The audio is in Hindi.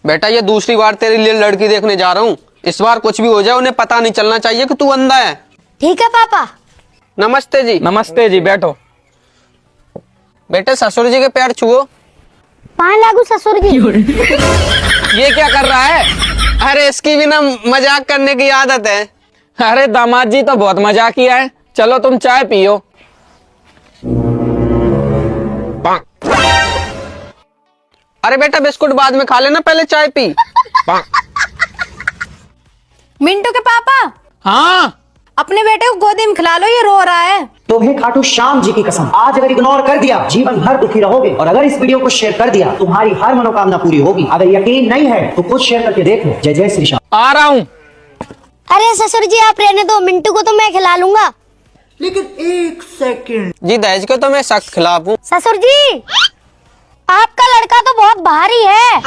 बेटा ये दूसरी बार तेरे लिए लड़की देखने जा रहा हूँ। इस बार कुछ भी हो जाए उन्हें पता नहीं चलना चाहिए कि तू अंधा है। ठीक है पापा। नमस्ते जी। नमस्ते जी, बैठो। बेटे ससुर जी के पैर छुओ। पान लागू ससुर जी। ये क्या कर रहा है? अरे इसकी भी ना मजाक करने की आदत है। अरे दामाद जी तो बहुत मजाक किया है। चलो तुम चाय पियो। अरे बेटा बिस्कुट बाद में खा लेना, पहले चाय पी। मिंटू के पापा, हाँ अपने बेटे को गोदी में खिला लो, ये रो रहा है। तुम्हें खाटू श्याम जी की कसम, आज अगर इग्नोर कर दिया जीवन भर दुखी रहोगे, और अगर इस वीडियो को शेयर कर दिया तुम्हारी हर मनोकामना पूरी होगी। अगर यकीन नहीं है तो खुद शेयर करके देख लो। जय जय श्री श्याम। आ रहा हूँ। अरे ससुर जी आप रहने दो, मिंटू को तो मैं खिला लूंगा। लेकिन एक सेकंड। जी दहेज के तो मैं सख्त खिलाफ हूँ। ससुर जी आपका लड़का तो बहुत भारी है।